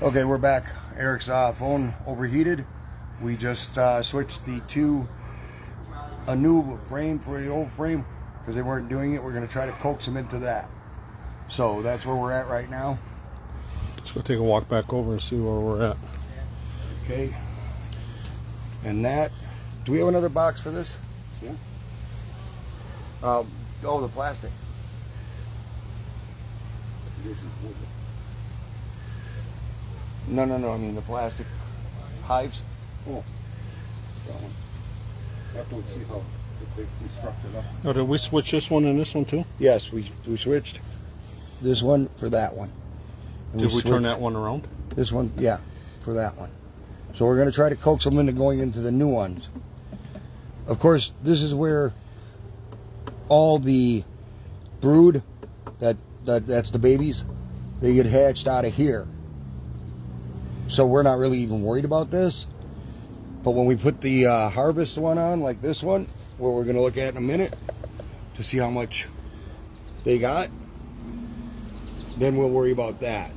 Okay, we're back. Eric's phone overheated. We just switched a new frame for the old frame because they weren't doing it. We're going to try to coax them into that. So that's where we're at right now. Let's go take a walk back over and see where we're at. Okay. And that, do we have another box for this? Yeah. Oh, the plastic. No, I mean the plastic hives. Oh, that one. After we see how they constructed up. Oh, did we switch this one and this one too? Yes, we switched this one for that one. And Did we turn switched that one around? This one, yeah, for that one. So we're going to try to coax them into going into the new ones. Of course, this is where all the brood, that's the babies, they get hatched out of here. So we're not really even worried about this. But when we put the harvest one on, like this one, where we're going to look at in a minute to see how much they got, then we'll worry about that.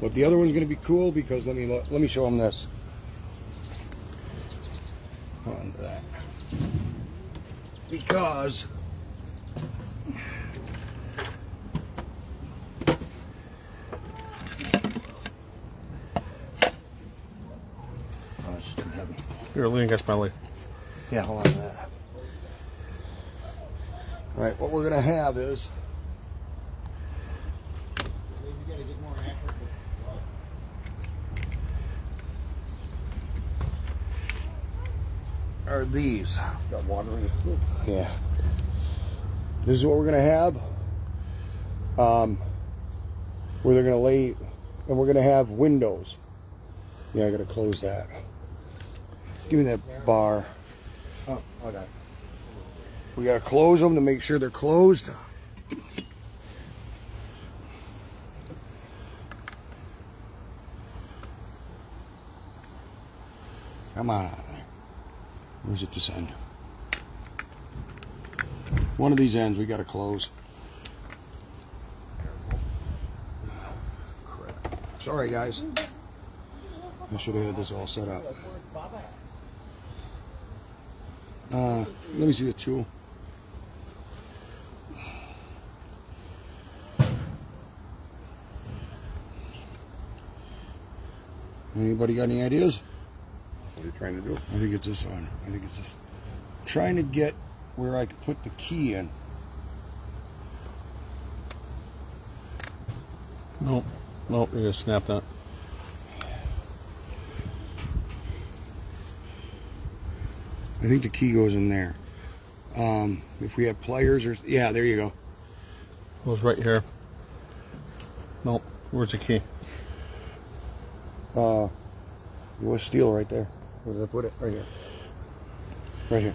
But the other one's going to be cool because let me show them this. On to that. Because it's too heavy. Here, lean against my leg. Yeah, hold on to that. All right, what we're going to have is are these. Got water in it too. Yeah. This is what we're going to have. Where they're going to lay, and we're going to have windows. Yeah, I got to close that. Give me that bar. Oh, I got it. We got to close them to make sure they're closed. Come on. Where's it this end? One of these ends we got to close. Crap. Sorry, guys. I should have had this all set up. Let me see the tool. Anybody got any ideas? What are you trying to do? I think it's this one. I think it's this. I'm trying to get where I can put the key in. Nope, you're gonna snap that. I think the key goes in there. If we had pliers or yeah, there you go. Goes right here. Nope. Where's the key? You want steel right there. Where did I put it? Right here. Right here.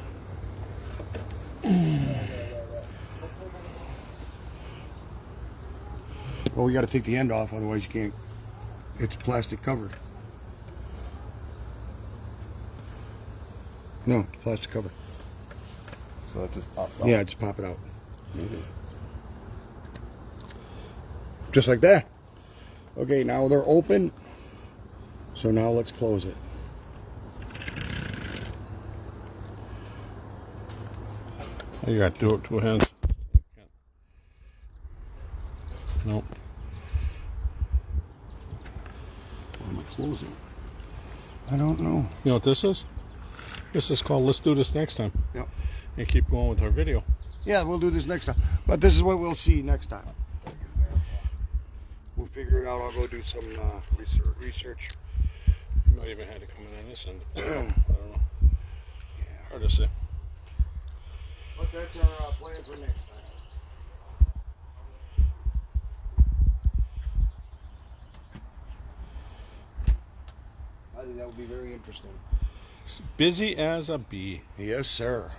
Well, we got to take the end off, otherwise you can't. It's plastic covered. No, it's plastic covered. So that just pops out. Yeah, just pop it out. Just like that. Okay, now they're open. So now let's close it. Oh, you got to do it with two hands. Nope. What am I closing? I don't know. You know what this is? This is called Let's Do This Next Time. Yep. And keep going with our video. Yeah, we'll do this next time. But this is what we'll see next time. We'll figure it out. I'll go do some research. You might even have to come in on this end. I don't know. Hard to say. But that's our plan for next time. I think that would be very interesting. It's busy as a bee. Yes, sir.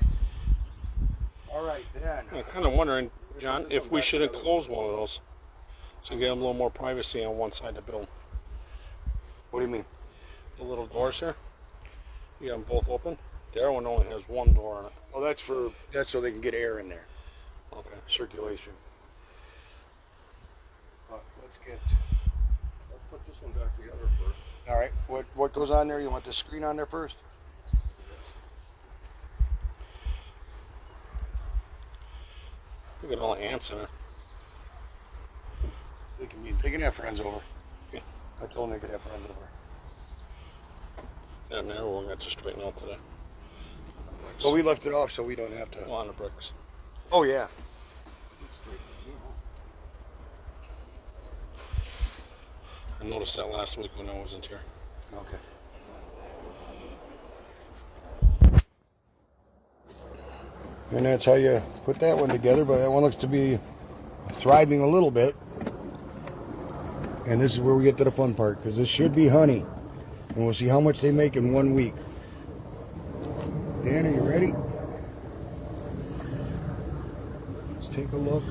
All right, then. I'm kind of wondering, John, if we should enclose one of those to get them a little more privacy on one side of the building. What do you mean? The little doors here, you got them both open. The other one only has one door on it. Oh, that's so they can get air in there, Okay. circulation. Let's put this one back together. right. What goes on there? You want the screen on there first? Look at all the ants in it. They can have friends over. Yeah. I told them they could have friends over. That narrow one got to straighten out today. Well, we left it off so we don't have to. A lot of bricks. Oh yeah. I noticed that last week when I wasn't here. Okay. And that's how you put that one together, but that one looks to be thriving a little bit. And this is where we get to the fun part, because this should be honey. And we'll see how much they make in 1 week. Dan, are you ready? Let's take a look.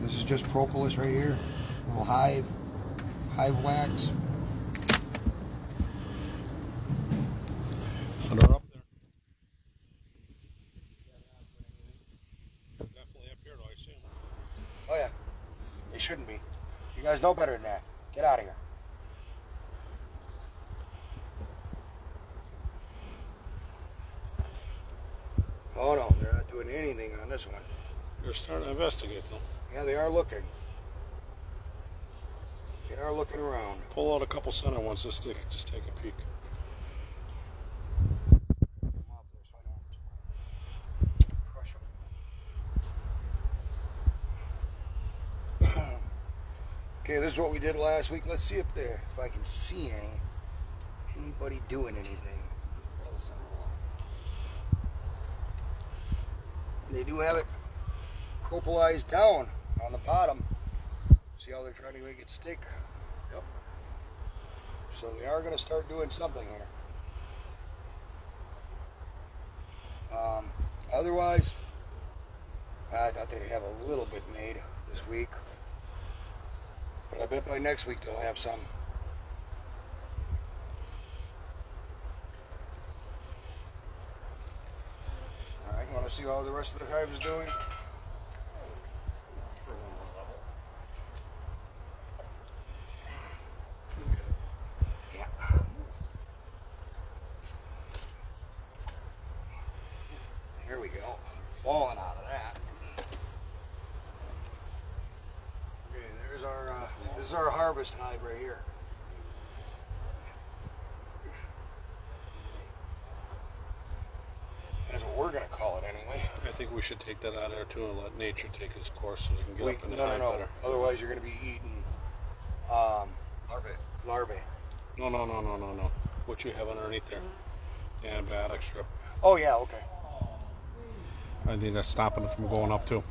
This is just propolis right here. A little hive wax. So they're up there. They're definitely up here, though. I see them. Oh yeah, they shouldn't be. You guys know better than that. Get out of here. Oh no, they're not doing anything on this one. They're starting to investigate, though. Yeah, they are looking. They are looking around. Pull out a couple center ones just to just take a peek. Okay, this is what we did last week. Let's see if I can see anybody doing anything. They do have it propolised down on the bottom. See how they're trying to make it stick? Yep. So they are going to start doing something here. Otherwise, I thought they'd have a little bit made this week. But I bet by next week they'll have some. Alright, you want to see how the rest of the hive is doing? Yeah. Here we go. Falling out of that. Okay, there's our, this is our harvest hive right here. That's what we're going to call it anyway. I think we should take that out of there, too, and let nature take its course so we can get up in the No. hive better. Otherwise, you're going to be eating larvae. No. What you have underneath there. The antibiotic strip. Oh, yeah, okay. I think that's stopping it from going up, too.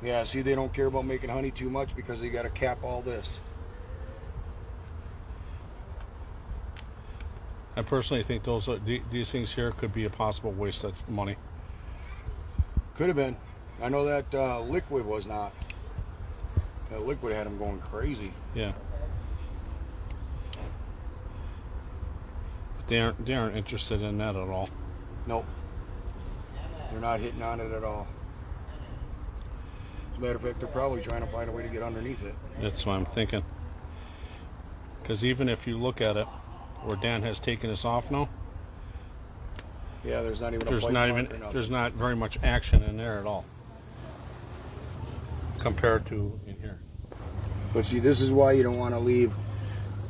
Yeah, see, they don't care about making honey too much because they got to cap all this. I personally think these things here could be a possible waste of money. Could have been. I know that liquid was not. That liquid had them going crazy. Yeah. But they aren't interested in that at all. Nope. They're not hitting on it at all. As a matter of fact, they're probably trying to find a way to get underneath it. That's what I'm thinking. Because even if you look at it, where Dan has taken this off now, Yeah, there's not even a there's bite not mark even or nothing. there's not very much action in there at all compared to in here. But see, this is why you don't want to leave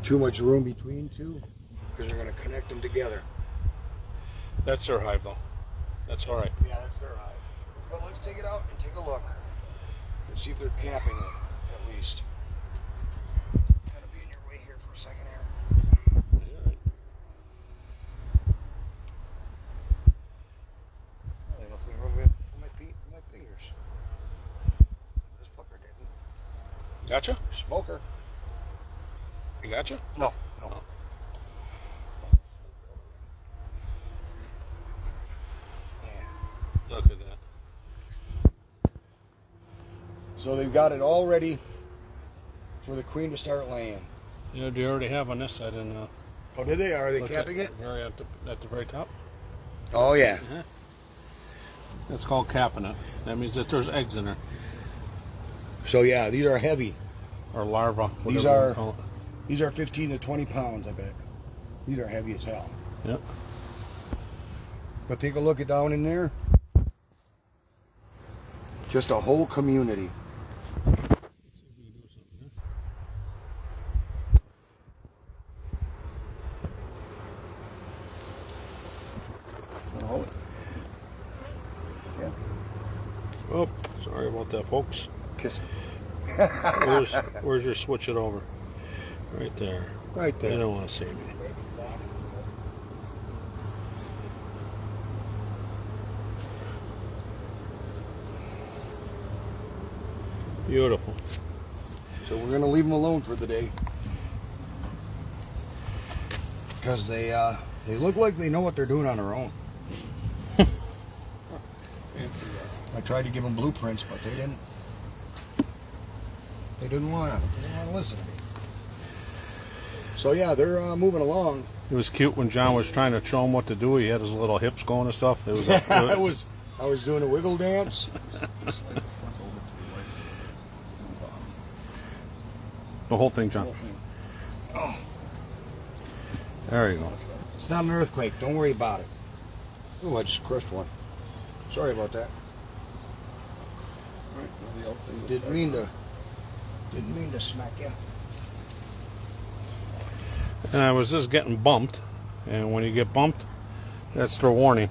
too much room between two, because you're going to connect them together. That's their hive, though. That's all right. Yeah, that's their hive. But let's take it out and take a look and see if they're capping it at least. Kind of be in your way here for a second here. All right. They left me room for my fingers. This fucker didn't. Gotcha. Smoker. You gotcha. No. Oh. Yeah. Look at that. So they've got it all ready for the queen to start laying. Yeah, they already have on this side, and Oh, did they? Are they look capping at, it? Very at the very top. Oh yeah. That's called capping it. That means that there's eggs in there. So yeah, these are heavy. Or larva. These whatever you are- call These are 15 to 20 pounds, I bet. These are heavy as hell. it. Yep. But take a look at down in there. Just a whole community. Oh, Oh, sorry about that, folks. kiss me. Where's your switch it over? Right there. Right You there. don't want to see me. Beautiful. So we're gonna leave them alone for the day. Because they look like they know what they're doing on their own. I tried to give them blueprints, but they didn't. They didn't want to. They didn't want to listen to me. So yeah, they're moving along. It was cute when John was trying to show him what to do. He had his little hips going and stuff. It was. I was doing a wiggle dance. Slide the front over to the right. And, The whole thing, John. Oh, There you go. it's not an earthquake. Don't worry about it. Oh, I just crushed one. Sorry about that. right, now the other thing is Didn't mean to smack you. And I was just getting bumped. And when you get bumped, that's their warning.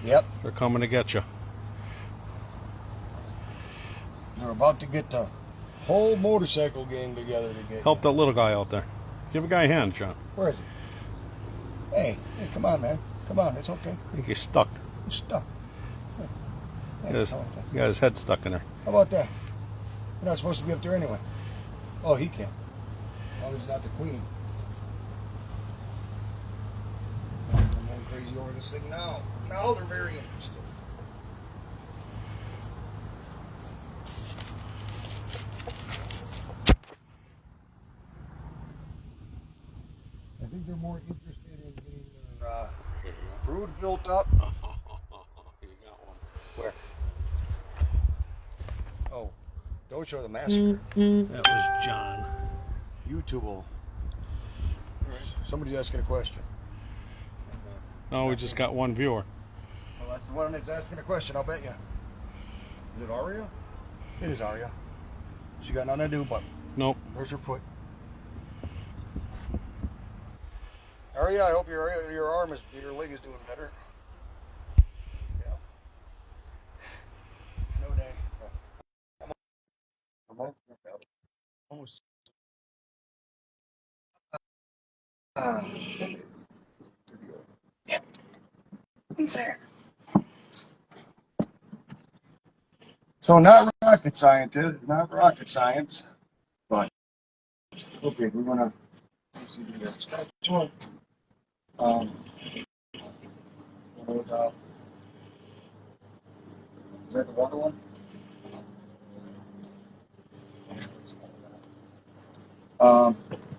Yep. They're coming to get you. They're about to get the whole motorcycle gang together to get. Help that little guy out there. Give a guy a hand, John. Where is he? Hey, come on, man. Come on, it's okay. I think he's stuck. He's stuck. Hey, He got his head stuck in there. how about that? You're not supposed to be up there anyway. Oh, he can. As long as he's not the queen. I'm going crazy over this thing now. Now they're very interested. I think they're more interested in getting their brood built up. You got one. Where? Oh, don't show the massacre. That was John. YouTube will. Somebody's asking a question. No, we just got one viewer. Well, that's the one that's asking a question, I'll bet you. Is it Aria? It is Arya. She got nothing to do but Nope. where's her foot? Arya, I hope your leg is doing better. Yeah. No, Dad. Almost. There. So not rocket science, but okay, we're gonna see the next one. Is that the water one?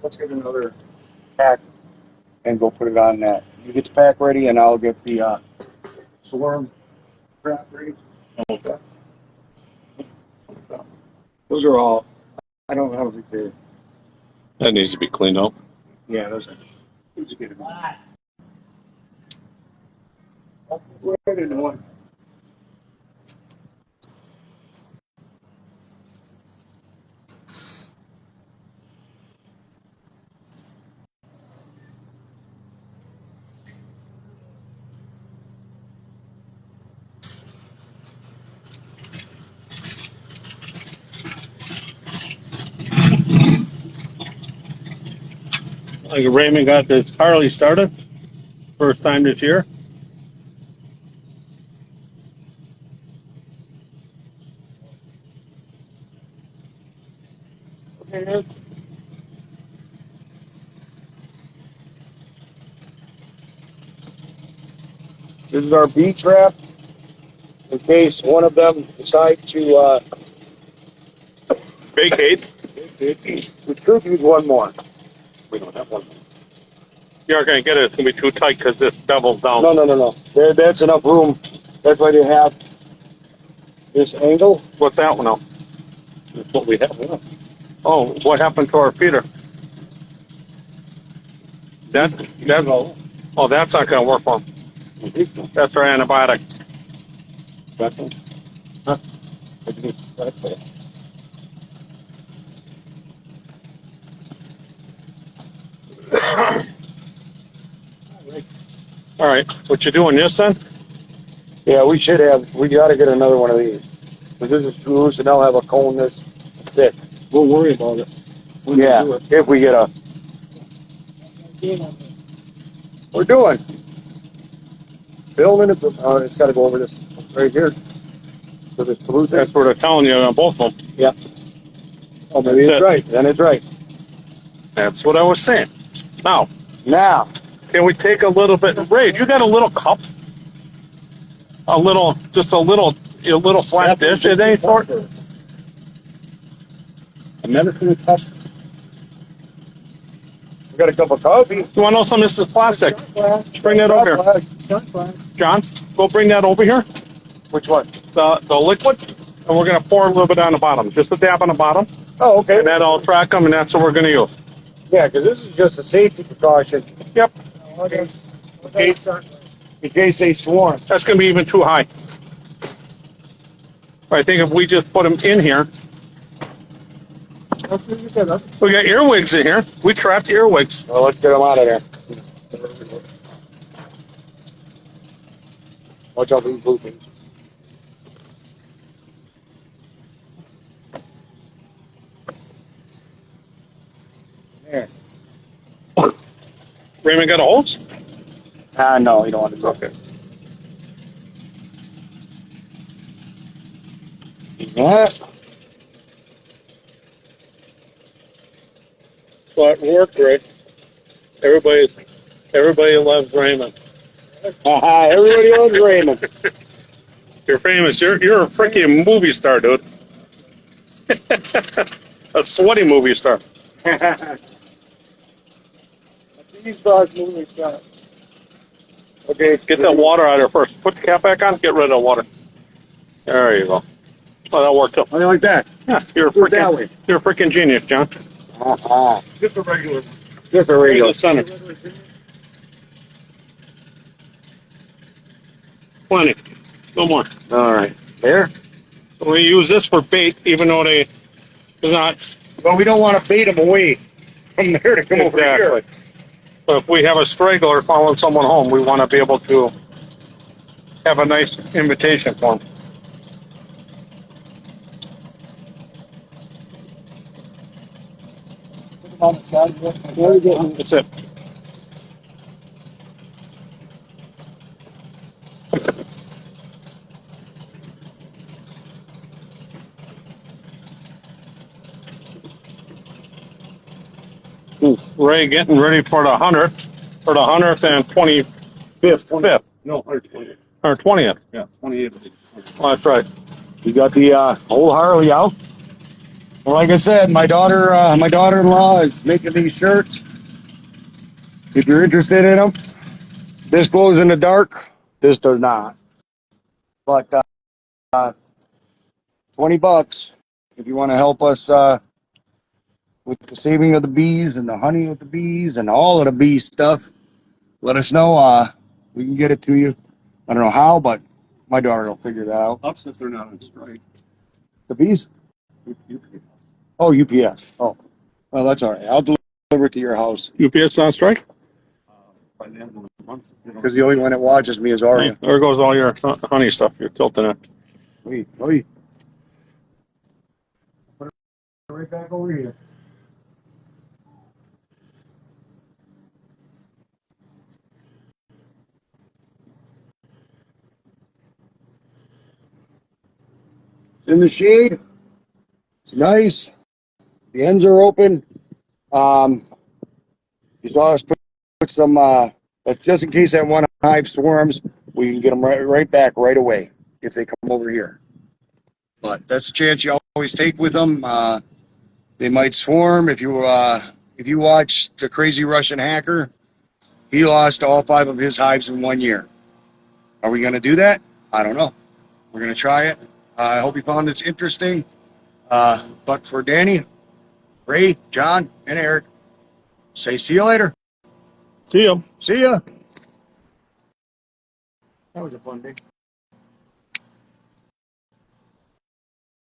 Let's get another pack and go put it on that. You get the pack ready, and I'll get the swarm trap ready. Okay. Those are all. I don't think they're. That needs to be cleaned up. Yeah, those are good. Right into one. Like Raymond got this Harley started. First time this year. Okay. This is our B trap in case one of them decide to Vacate. we could use one more. We don't have one. You aren't going to get it. It's going to be too tight because this bevel's down. No. That's enough room. That's why they have this angle. What's that one now? That's what we have now. Oh, what happened to our feeder? That oh, that's not going to work for him. That's our antibiotic. That one? Huh? What do you mean? That's it. All right, what you doing this then? Yeah, we got to get another one of these. Because this is too loose and they'll have a cone this thick. We'll worry about it. When Yeah, we do it. if we get a... We're doing. Building it, it's got to go over this right here. So this pollution. That's what they're telling you on both of them. Yeah. Oh, maybe That's it's it. right. Then it's right. That's what I was saying. Now, Now, can we take a little bit? Ray, you got a little cup? Just a little flat dish of any sort? A medicine cup. we got a cup of coffee. You want to know something? This is plastic. Bring that over here. John, go bring that over here. Which one? The liquid. And we're going to pour a little bit on the bottom. Just a dab on the bottom. Oh, okay. And that'll track them, and that's what we're going to use. Yeah, because this is just a safety precaution. Yep. In case they swarm. That's going to be even too high. I think if we just put them in here. We got earwigs in here. We trapped earwigs. Well, let's get them out of there. Watch out for these blue things. There. Raymond got a hose? No, you don't want to do Okay. Yeah. Well, it worked, Rick. Everybody loves Raymond. Everybody loves Raymond. You're famous. You're a freaking movie star, dude. A sweaty movie star. Okay, Get that water out of there first. Put the cap back on. Get rid of the water. There you go. Oh, that worked out. How do you like that? Yeah, you're a Do it that way. freaking genius, John. Just a regular. Just a Right in regular. the center. Plenty. No more. All right. There. We use this for bait, even though it's not. But we don't want to bait them away from there to come over here. But if we have a straggler following someone home, we want to be able to have a nice invitation for them. That's it. Ray getting ready for the 100th and 25th No, 120. or 20th. Yeah, 28. Oh, that's right. We got the old Harley out. Well, like I said, my daughter-in-law is making these shirts. If you're interested in them, this glows in the dark. This does not. But $20 if you want to help us with the saving of the bees and the honey of the bees and all of the bee stuff. Let us know. We can get it to you. I don't know how, but my daughter will figure that out. Ups if they're not on strike. The bees? Oh, UPS. Oh, well, that's all right. I'll deliver it to your house. UPS on strike? By the end of the month. Because the only one that watches me is Aria. There goes all your honey stuff. You're tilting it. Wait. Put it right back over here. In the shade. It's nice. The ends are open. You saw us put some, just in case that one hive swarms, we can get them right back right away if they come over here. But that's a chance you always take with them. They might swarm if you watch The Crazy Russian Hacker. he lost all 5 of his hives in 1 year. Are we going to do that? I don't know. We're going to try it. I hope you found this interesting. But for Danny, Ray, John, and Eric, say see you later. See ya. See ya. That was a fun day.